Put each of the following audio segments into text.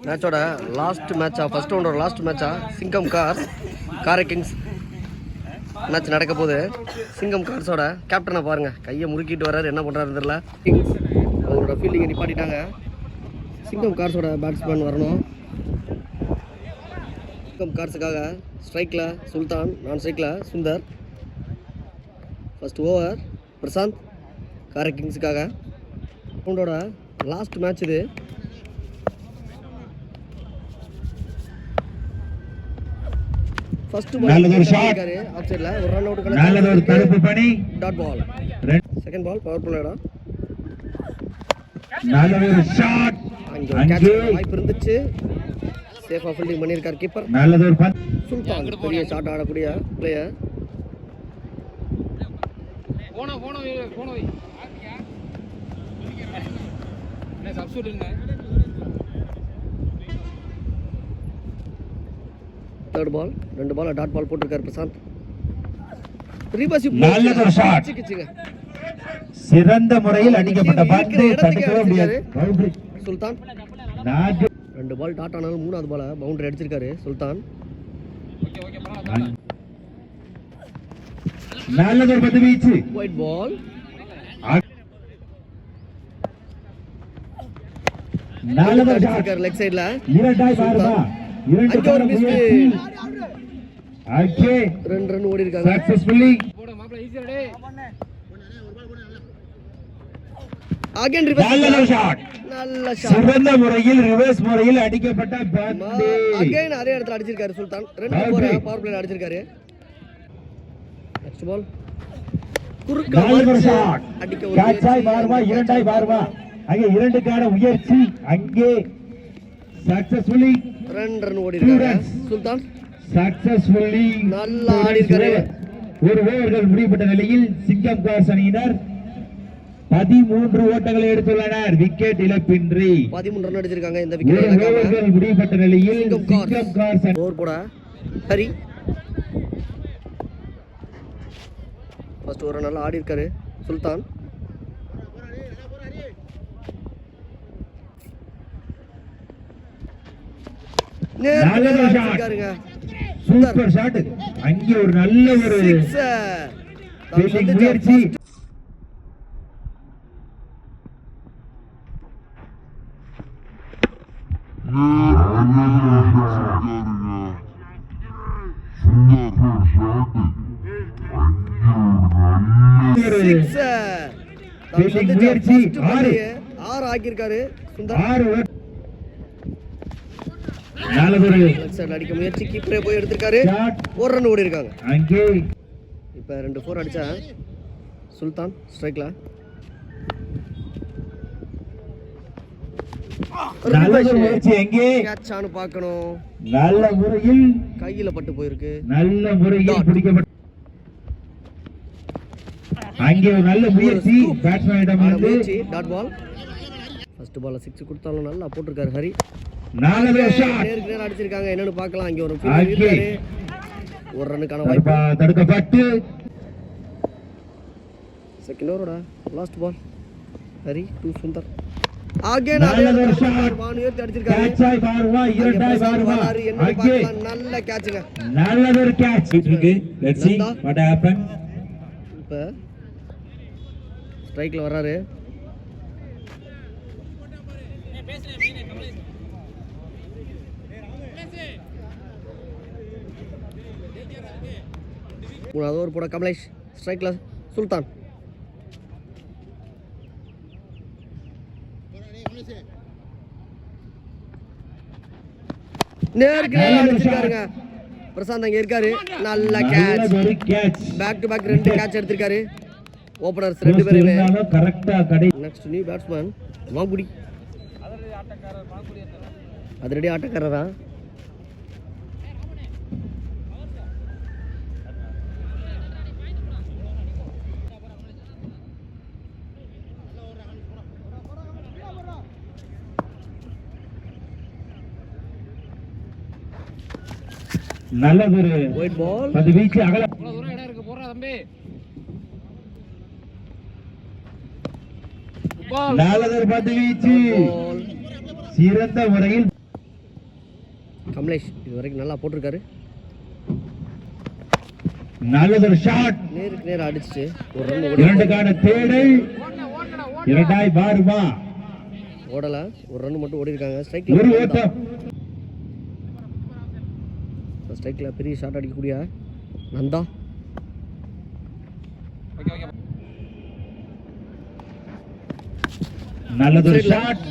மேட்சோட லாஸ்ட் மேட்சா, first ரவுண்டோட last மேட்சா, சிங்கம் கார்ஸ் காரை கிங்ஸ் மேட்ச் நடக்க போகுது. சிங்கம் கார்ஸோட கேப்டனை பாருங்க, கையை முறுக்கிட்டு வர்றாரு, என்ன பண்ணுறாரு தெரியல. கிங்ஸ் அவங்களோட ஃபீல்டிங்கை நிப்பாட்டிட்டாங்க. சிங்கம் கார்ஸோட பேட்ஸ்மேன் வரணும். சிங்கம் கார்ஸுக்காக ஸ்ட்ரைக்கில் சுல்தான், நான் ஸ்ட்ரைக்கில் சுந்தர். ஃபர்ஸ்ட் ஓவர் பிரசாந்த் காரை கிங்ஸுக்காக. ரவுண்டோட லாஸ்ட் மேட்ச் இது. ஃபர்ஸ்ட் பால் இருக்காரு ஆஃப் சைடுல, ஒரு ரன் அவுட் கணக்கு. நல்ல ஒரு தடுப்பு பணி, dot ball. Second ball power பிளேடா. நல்ல ஒரு ஷாட், அங்கே வாய்ப்பு இருந்துச்சு, சேஃபா ஃபீல்டிங் பண்ணிருக்கார் கீப்பர். நல்ல ஒரு பந்த். சுல்தான் பெரிய ஷாட் ஆடக்கூடிய பிளேயர். போனோ என்ன சப்ஸ்டிட்யூட் என்ன. தேர்ட் பால், ரெண்டு பால் டாட் பால் போட்டுருக்காரு பிரசாந்த். நல்ல ஒரு ஷாட், சிறந்த முறையில் அடிக்கப்பட்ட பந்து, தடுக்கவே முடியாது. பவுண்டரி சுல்தான். ரெண்டு பால் டாட் ஆனாலும் மூணாவது பால பவுண்டரி அடிச்சிருக்காரு சுல்தான். நல்ல ஒரு பந்து வீச்சு, ஒயிட் பால். நல்ல ஒரு ஷாட் லெக் சைடுல, இரண்டாய் பாருமா, இரண்டு ஒரு மிஸ். ஓகே, ரெண்டு ரன் ஓடி இருக்காங்க சக்சஸ்ஃபுல்லி. போடு மாப்ள, ஈஸியா டே. அகைன் ரிவர்ஸ், நல்ல ஷாட், நல்ல ஷாட், சிறந்த முறையில் ரிவர்ஸ் முறையில் அடிக்கப்பட்ட பந்து. அகைன் அதே இடத்துல அடிச்சிருக்காரு சுல்தான். ரெண்டு ஓவர் பவர் பிளே அடிச்சிருக்காரு. நெக்ஸ்ட் பால் குறுக்க ஷாட், அடிக்க ஒரு கேட்சாய் பாருமா, இரண்டாய் பாருமா. அங்கே இரண்டுக்கான முயற்சி, அங்கே சக்சஸ்ஃபுல்லி ரெண்டு ரன் ஓடி இருக்காரு சுல்தான். சக்சஸ்ஃபுல்லி நல்லா ஆடி இருக்காரு. ஒரு ஓவர்கள் முடிவுபட்ட நிலையில் சிங்கம் கார்ஸ் அணியினர் 13 ஓட்டங்களை எடுத்துள்ளனர், விக்கெட் இழப்பின்றி 13 ரன் அடிச்சிருக்காங்க. இந்த விக்கெட் இழக்காம முடிவுபட்ட நிலையில் சிங்கம் கார்ஸ் ஓவர் போட ஹரி ஃபர்ஸ்ட் ஓவர் நல்லா ஆடி இருக்காரு சுல்தான். சூப்பர் ஷாட், அங்கே ஒரு நல்ல ஒரு முயற்சி. முயற்சி 6 ஆக்கியிருக்காரு சுந்தர். 6 அடிக்க முயற்சி, கீப்பரே போய் எடுத்திருக்காரு. ஒரு ரன் ஓடி இருக்காங்க. இப்ப 2 4 அடிச்சா சுல்தான் ஸ்ட்ரைக்ல. கேட்ச் ஆனு பார்க்கணும், நல்ல முறையில் கையில பட்டு போயிருக்கு, நல்ல முறையில் பிடிக்கப்பட்ட. அங்கே ஒரு நல்ல முயற்சி பேட்ஸ்மேனிடம் இருந்து டாட் பால். ஃபர்ஸ்ட் பால்ல 6 கொடுத்தாலும் நல்லா போட்டுருக்காரு ஹரி. நேருக்கு நேரா அடிச்சிருக்காங்க, என்னன்னு பார்க்கலாம். அங்கே ஒரு இருக்காரு, ஒரு ரன்னுக்கான வாய்ப்பு தடுக்கப்பட்டு. செகண்ட் ஓவரோட last ball Hari to Sundar. Again வானுயர்த்தி அடிச்சிருக்காரு. நல்ல கேட்சுங்க, நல்ல ஒரு கேட்ச் இருக்கு. Let's see what happened. இப்ப ஸ்ட்ரைக்ல வராரு. மூணாவது ஓவர் போட கமலேஷ், ஸ்ட்ரைக்ல சுல்தான். நேருக்கு நேரா அடிச்சிருக்காருங்க பிரசாந்த். அங்க இருக்காரு, நல்ல catch, back to back 2 catch எடுத்திருக்காரு. ஓபனர்ஸ் 2 பேருமே கரெக்ட்டா கடை. நெக்ஸ்ட் நியூ பேட்ஸ்மேன் மாங்குடி, அதிரடி ஆட்டக்காரரா. நல்ல ஒரு ஒயிட் பால், அது வீச்சு அகல தூரம் இடம் இருக்கு, போறா தம்பி. நல்ல ஒரு பந்து வீச்சு, சிறந்த முறையில் கமலேஷ் இது வரைக்கும் நல்லா போட்டிருக்காரு. நல்லதொரு ஷாட். நேருக்கு நேரா அடிச்சு ஒரு ரன் இரண்டுக்கான தேடல். இரண்டாய் பாருமா ஓடல. ஒரு ரன் மட்டும் ஓடி இருக்காங்க. ஸ்ட்ரைக்ல ஒரு ஓட்டம். ஸ்ட்ரைக்ல பெரிய ஷாட் அடிக்கக்கூடிய நந்தா. நல்லதொரு ஷாட்.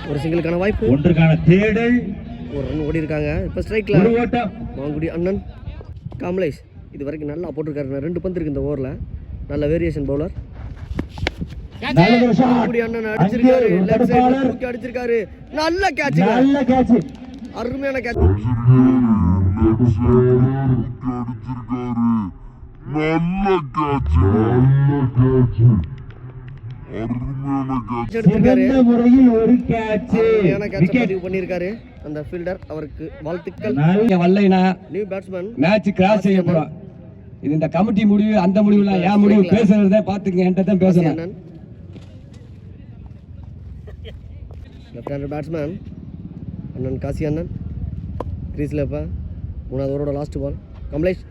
ஒரு சிங்கிளுக்கான வாய்ப்பு. ஒன்றுக்கான தேடல். ஒரு ரன் ஓடி இருக்காங்க. இப்போ ஸ்ட்ரைக்ல ஒரு ஓட்டம். மாங்குடி அண்ணன் கமலேஷ் இது வரைக்கும் நல்லா போட்டிருக்காரு. 2 பந்து இருக்கு இந்த ஓவரில். நல்ல வேரியேஷன் பவுலர். நல்லதொரு ஷாட். மாங்குடி அண்ணன் அடிச்சிருக்காரு. லெஃப்ட் சைடுல தூக்கி அடிச்சிருக்காரு. நல்ல கேட்ச். நல்ல கேட்ச். அருமையான கேட்ச். முறையில் ஒரு கேட்ச். பதிவு பண்ணியிருக்காரு அந்த ஃபீல்டர். அவருக்கு வாழ்த்துக்கள். வல்லைனா நியூ பேட்ஸ்மேன் மேட்ச் கிராஸ் செய்ய போறோம். இது இந்த கமிட்டி முடிவு, அந்த முடிவுலாம் ஏன் முடிவு பேசுறத பாத்துங்க. என்கிட்ட தான் பேசணும். லெஃப்ட் ஹேண்டர் பேட்ஸ்மேன் அண்ணன் காசி அண்ணன் கிரீஸ்ல. இப்போ 3வது ஓவரோட லாஸ்ட் பால். கமலேஷ்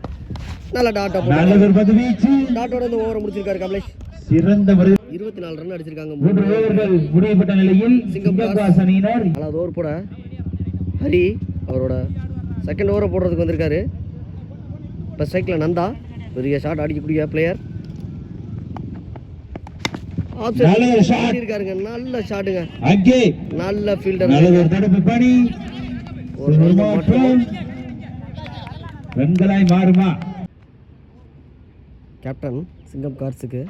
நல்ல டாட்டா டாட்டோட இந்த ஓவரை முடிச்சிருக்காரு கமலேஷ். சிறந்த 24 ரன் அடிச்சிருக்காங்க. 3 ஓவர்கள் முடிவுபட்ட நிலையில் சிங்கம்கார்ஸ் அணியினர் 4வது ஓவர் போட ஹரி அவரோட செகண்ட் ஓவரை போடுறதுக்கு வந்திருக்காரு. இப்போ ஸ்ட்ரைக்கில் நந்தா பெரிய ஷாட் அடிக்கக்கூடிய பிளேயர். இருக்காருங்க. நல்ல ஷாட்டுங்க. நல்ல ஃபீல்டர். ஒரு ரன் மட்டும். ரன்களாய் மாறுமா கேப்டன் சிங்கம் கார்ஸுக்கு.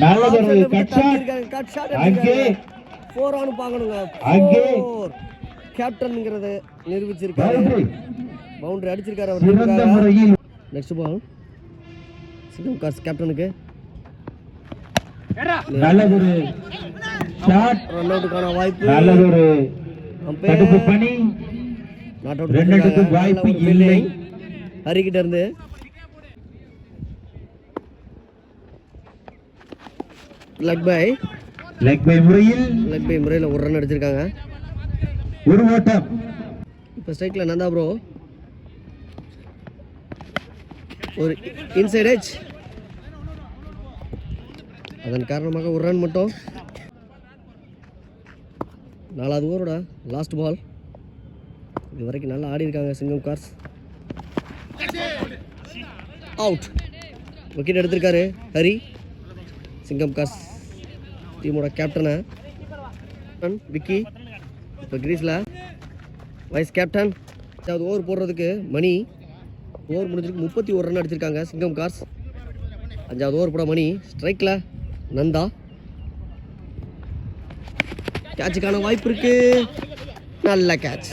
நல்லதொரு கட் ஷாட். அங்கே 4 ஆன் பார்க்கணுங்க. கேப்டன்ங்கிறத நிரூபிச்சிருக்காரு. பவுண்டரி அடிச்சிருக்காரு அவர். நெக்ஸ்ட் பால் சிங்கம் கார்ஸ் கேப்டனுக்கு. நல்லதொரு ஷாட். ரன் அவுட்டுக்கான வாய்ப்பு. நல்லதொரு தடுப்பு பணி. Not out. ரன் அவுட்டுக்கு வாய்ப்பு இல்லை. ஹரிக்கிட்ட இருந்து லெக் பை முறையில் ஒரு ரன் அடிச்சிருக்காங்க. ஒரு ஓட்டம். இப்போ ஸ்ட்ரைக்கில் நந்தா ப்ரோ ஒரு இன்சைட் எட்ஜ். அதன் காரணமாக ஒரு ரன் மட்டும். 4வது ஓவரோட லாஸ்ட் பால். இது வரைக்கும் நல்லா ஆடி இருக்காங்க சிங்கம் கார்ஸ். அவுட். விக்கெட் எடுத்திருக்காரு ஹரி. சிங்கம் கார்ஸ் டீமோட கேப்டனை விக்கி இப்போ கிரீஸில் வைஸ் கேப்டன். 5வது ஓவர் போடுறதுக்கு மணி. ஓவர் முடிஞ்சிருக்கு. 31 ரன் அடிச்சிருக்காங்க சிங்கம் கார்ஸ். 5வது ஓவர் போட மணி. ஸ்ட்ரைக்கில் நந்தா. கேட்சுக்கான வாய்ப்பு இருக்கு. நல்ல கேட்ச்.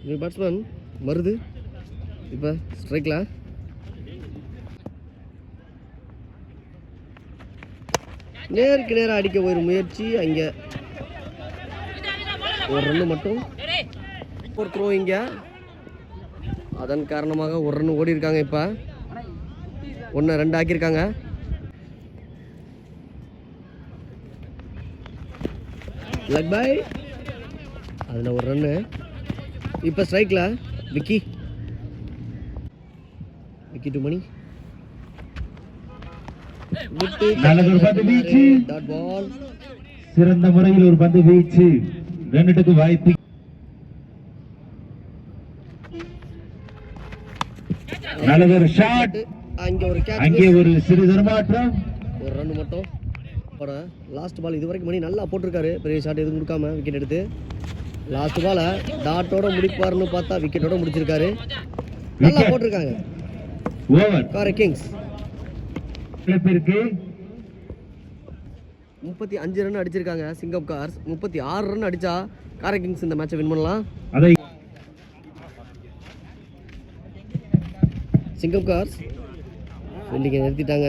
நியூ பேட்ஸ்மேன் மருது இப்போ ஸ்ட்ரைக்கில். நேருக்கு நேராக அடிக்க ஒரு முயற்சி. அங்கே ஒரு ரன்னு மட்டும். ஒரு த்ரோ இங்கே. அதன் காரணமாக ஒரு ரன் ஓடி இருக்காங்க. இப்போ 1-2 ஆக்கியிருக்காங்க. Leg by. அதில் ஒரு ரன்னு. இப்போ ஸ்ட்ரைக்கில் விக்கி டு மணி. சிறந்த முறையில் ஒரு பந்து வீச்சு. ரன்னுக்கு வாய்ப்பு. நல்லதொரு ஷாட். அங்கே ஒரு சிறு தடுமாற்றம். ஒரு ரன் மட்டும். Last ball. இது வரைக்கும் மணி நல்லா போட்டிருக்காரு. பெரிய ஷாட் எதுவும் கொடுக்காம விக்கெட் எடுத்து லாஸ்ட் பாலை டாட்டோட முடிப்பாருன்னு பார்த்தா விக்கெட்டோட முடிச்சிருக்காரு. நல்லா போட்டிருக்காங்க. காரை கிங்ஸ் 35 ரன் அடிச்சிருக்காங்க சிங்கம் கார்ஸ். 36 ரன் அடிச்சா காரை கிங்ஸ் இந்த மேட்சை வின் பண்ணலாம். சிங்கம் கார்ஸ் இன்னைக்கு நிறுத்திட்டாங்க.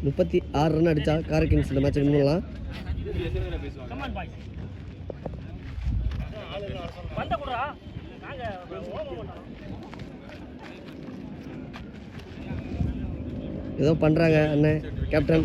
36 ரன் அடிச்சா காரை கிங்ஸ் இந்த மேட்சை வின் பண்ணலாம். ஏதோ பண்றாங்க அண்ணன் கேப்டன்.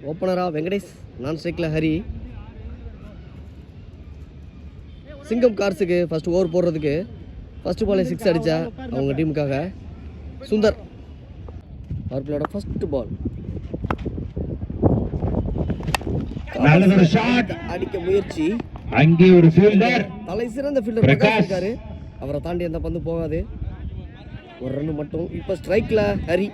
ஓப்பனரா வெங்கடேஷ், நான் ஸ்ட்ரைக்கில் ஹரி. சிங்கம் கார்ஸுக்கு ஃபர்ஸ்ட் ஓவர் போடுறதுக்கு ஃபர்ஸ்ட் பாலே 6 அடித்தா அவங்க டீமுக்காக சுந்தர். பவர் பிளேயோட ஃபர்ஸ்ட் பால் அடிக்க முயற்சி. அங்கே ஒரு ஃபீல்டர், தலை சிறந்த ஃபீல்டர் பிரகாஷ் இருக்காரு. அவரை தாண்டி அந்த பந்து போகாது. ஒரு ரன் மட்டும். இப்போ ஸ்ட்ரைக்கில் ஹரி.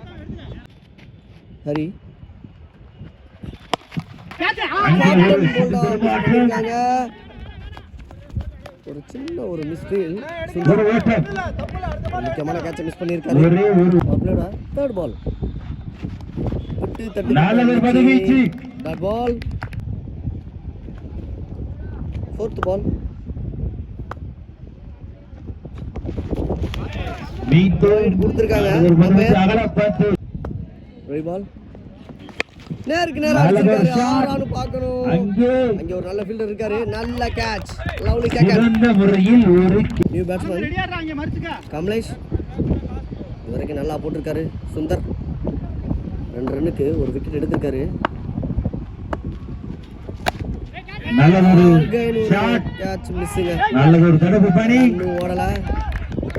ஒரு சின்ன ஒரு மிஸ்ஃபீல். முக்கியமான கேட்சை மிஸ் பண்ணியிருக்காரு. தேர்ட் பால் பால். ஃபோர்த் பால் கொடுத்துருக்காங்க. பால் நேருக்கு நேரா அடிச்சிருக்காரு. ஆறானு பார்க்கணும். அங்க ஒரு நல்ல ஃபீல்டர் இருக்காரு. நல்ல catch. Lovely catch. New batsman Kamalesh இதுவரைக்கும் நல்லா போட்டிருக்காரு. சுந்தர் 2 ரன்னுக்கு ஒரு விக்கெட் எடுத்திருக்காரு. கேட்ச் மிஸ்ஸிங்க. ஓடல.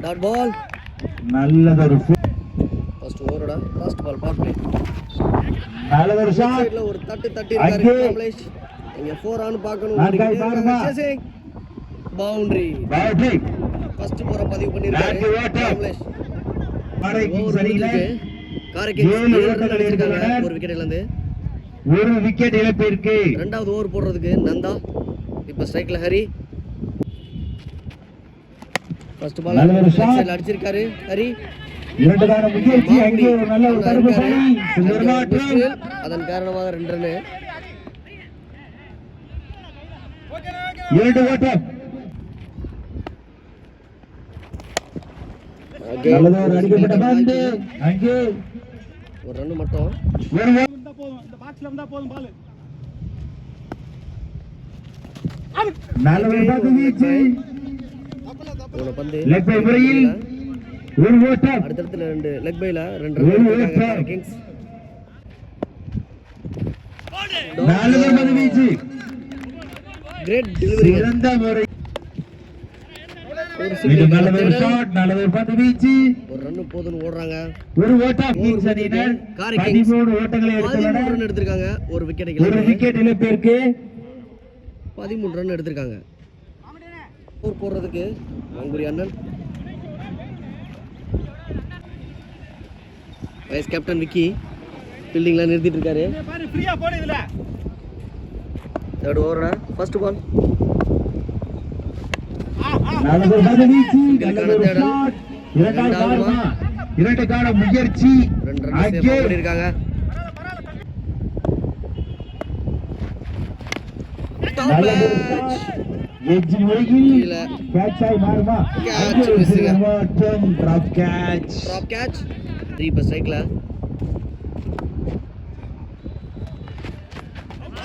Dot ball. ஃபர்ஸ்ட் ஓவரோட லாஸ்ட் பால் பவர் பிளே. ஒரு தட்டி இருக்காரு கமலேஷ். இங்க 4 ஆன் பார்க்கணும். பவுண்டரி. ஃபர்ஸ்ட் போற பதிவு பண்ணிருக்காரு கமலேஷ். ஒரு விக்கெட் இழந்து ஒரு விக்கெட் இழப்பிற்கு. இரண்டாவது ஓவர் போடுறதுக்கு நந்தா. இப்ப ஸ்ட்ரைக்ல ஹரி. ஃபர்ஸ்ட் பால் அடிச்சிருக்காரு ஹரி. அதன் காரணமாக 2 ரன். ஒரு ரன் மட்டும். அடுத்தடுத்துல 2 லெக் பைல 2 ரன் கிங்ஸ். Great delivery. ஒரு ரன் போதுன்னு ஓடுறாங்க. எடுத்திருக்காங்க. ஒரு விக்கெட் இழப்பிற்கு 13 ரன் எடுத்திருக்காங்க. போடுறதுக்கு மங்குடி அண்ணன். வைஸ் கேப்டன் விக்கி ஃபீல்டிங்ல நிறுத்திட்டு இருக்காரு. Third ஓவரோட first ball. இரண்டுக்கான முயற்சி பண்ணிருக்காங்க.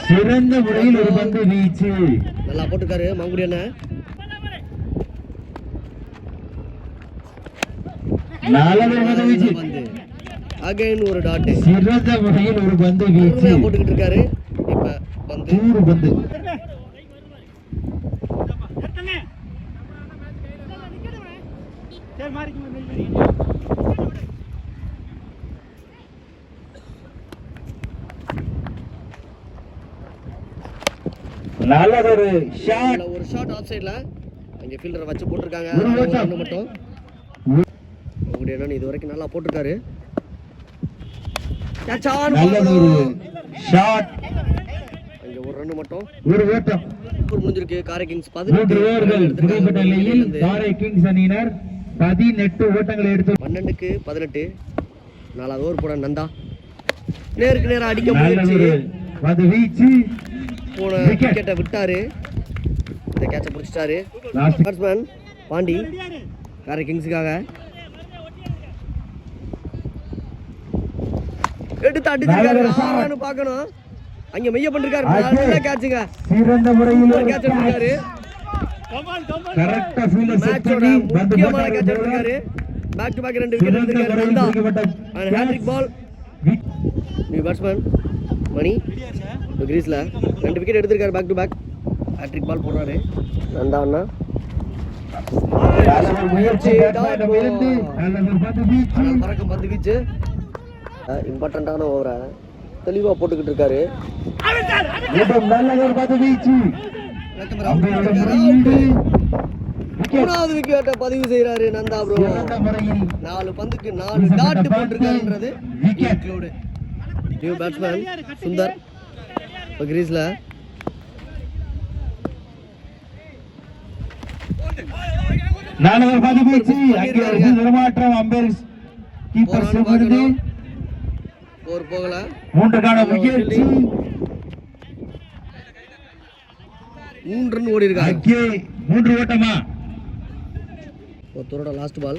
சிறந்த முறையில் ஒரு பந்து வீச்சு. நல்லா போட்டுக்காரு மங்குடி அண்ணன். அகைன் ஒரு டாட். சிறந்த முறையில் ஒரு பந்து வீச்சு போட்டுக்கிட்டு இருக்காரு. இப்ப பந்து பந்து நல்ல ஒரு ஷாட் ஆஃப் சைடுல அங்க ஃபீல்டரை வச்சு போட்டுருக்காங்க. ஒரு ரன் மட்டும். மங்குடி அண்ணன் இதுவரைக்கும் நல்லா போட்டுருக்காரு. ஒரு ரன் மட்டும் ஒரு ஓட்டம் முடிஞ்சிருக்கு. காரை கிங்ஸ் 3 ஓவர்கள் முடிவுபட்ட நிலையில் காரை கிங்ஸ் அணியினர் 18 ஓட்டங்களை எடுத்து 12க்கு 18. 4வது ஓவர் போட நந்தா நேருக்கு நேரா அடிக்க நல்ல முயற்சி. ஒரு பந்து வீச்சு போன விக்கெட்டை விட்டாரு. இந்த கேட்சை பிடிச்சிட்டாரு லாஸ்ட் பேட்ஸ்மேன் பாண்டி காரை கிங்ஸுக்காக. எடுத்து அடிச்சிருக்காரு பார்க்கணும். அங்க மெய்ய பண்ணிருக்காரு. நல்ல கேட்சுங்க. சிறந்த முறையில் ஒரு கேட்ச் எடுத்திருக்காரு. கரெக்ட்டா ஃபீல்டர் செட் மேட்சோட பண்ணி முக்கியமான கேட்ச் எடுத்திருக்காரு. பேக் டு பேக் 2 விக்கெட் எடுத்திருக்காரு Nanda. And hattrick ball. New batsman Mani கிரீஸ்ல 2 விக்கெட் எடுத்திருக்காரு back to back. Hattrick ball போடுறாரு நந்தா அண்ணா. முயற்சி பறக்கும் பந்து வீச்சு. இம்பார்ட்டன்டான ஓவரை தெளிவா போட்டுக்கிட்டு இருக்காரு. நல்ல ஒரு பந்து வீச்சு 3வது விக்கெட்டை பதிவு செய்யறாரு நந்தா ப்ரோ. 4 பந்துக்கு 4 டாட் போட்டிருக்காருன்றது இன்க்ளூட். நியூ பேட்ஸ்மேன் சுந்தர் கிரீஸ்ல. நல்ல ஒரு பந்து வீச்சு அங்கே ஒரு நிறமாற்றம் அம்பேர் கீப்பர் செல்வது ஒரு போகல 3க்கான முயற்சி 3 ரன் ஓடி இருக்காங்க. அங்கே 3 ஓட்டமா ஒருத்தரோட லாஸ்ட் பால்.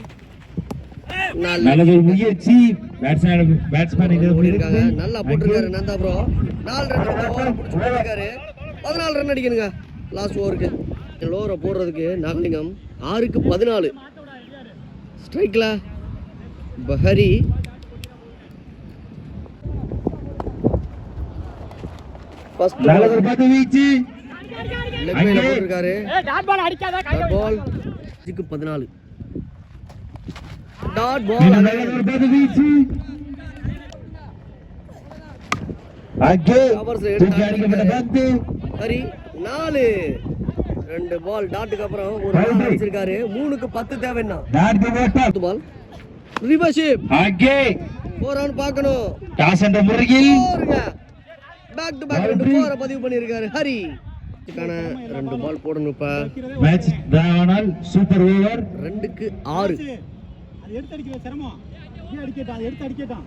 நல்ல ஒரு முயற்சி பேட்ஸ்மேன் இது ஓடி இருக்காங்க. நல்லா போட்டிருக்காரு நந்தா ப்ரோ. 4 ரன் ஓவரை பிடிச்சு போட்டிருக்காரு. 14 ரன் அடிக்கணுங்க லாஸ்ட் ஓவருக்கு. ஓவரை போடுறதுக்கு நாகலிங்கம் 6க்கு 14. ஸ்ட்ரைக்ல பஹரி. ஃபர்ஸ்ட் நல்ல ஒரு பந்து வீச்சு லெக் பைல போட்டிருக்காரு. Dot ball 14. டாட் பால் நல்ல ஒரு பந்து வீச்சு அங்கே தூக்கி அடிக்கப்பட்ட பந்து ஹரி 4. 2 பால் டாட்டுக்கு அப்புறம் ஒரு பால் அடிச்சிருக்காரு. 3க்கு 10 தேவைன்னா டாட் ஓட்டம் பால் ரிவர்ஷிப் அங்கே போறான்னு பார்க்கணும். டாஸ் என்ற முறையில் பேக் டு பேக் 2 ஓவரை பதிவு பண்ணியிருக்காரு ஹரி. இதுக்கான 2 பால் போடணும். இப்ப மேட்ச் டிராவனால் சூப்பர் ஓவர் 2க்கு 6. எடுத்து அடிக்கிற சிரமம் எடுத்து அடிக்கட்டான்.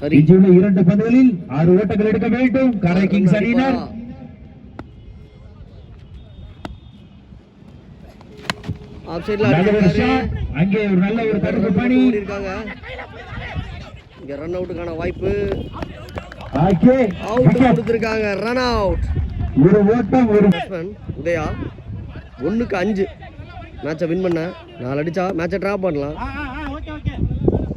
சரி இன்றுள்ள 2 பந்துகளில் 6 ஓட்டங்கள் எடுக்க வேண்டும் காரை கிங்ஸ் அணியினர். ஆஃப் சைடுல நல்ல ஒரு அடிச்சிருக்காரு. ஷாட் அங்கே ஒரு நல்ல ஒரு தடுப்பு பணி இருக்காங்க. இங்க ரன் அவுட்டுக்கான வாய்ப்பு. அங்கே அவுட் கொடுத்திருக்காங்க. Run out. ஒரு ஓட்டம் ஒரு பேட்ஸ்மேன் உதயா 1க்கு 5 மேட்சை வின் பண்ண. 4 அடிச்சா மேட்சை டிராப் பண்ணலாம். Okay okay.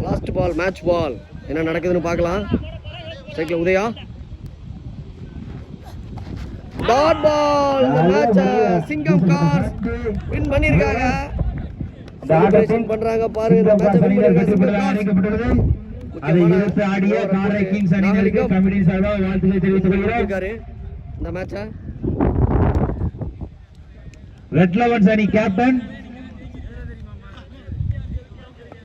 Last ball match ball. என்ன நடக்குதுன்னு பார்க்கலாம். ஸ்ட்ரைக்ல உதயா டாட் பால். இந்த மேட்சை சிங்கம் கார்ஸ் வின் பண்ணிருக்காங்க. செலிப்ரேஷன் பண்றாங்க பாருங்க. இந்த மேட்சை வின் பண்ணிருக்காங்க சிங்கம் கார்ஸ். அழைக்கப்பட்டுள்ளது. அதை எடுத்து ஆடிய காரை கிங்ஸ் அணியினருக்கு கமிட்டி சார்பாக வாழ்த்துக்களை தெரிவித்துக் கொள்கிறோம். இந்த மேட்சை ரெட் லெவன்ஸ் அணி கேப்டன்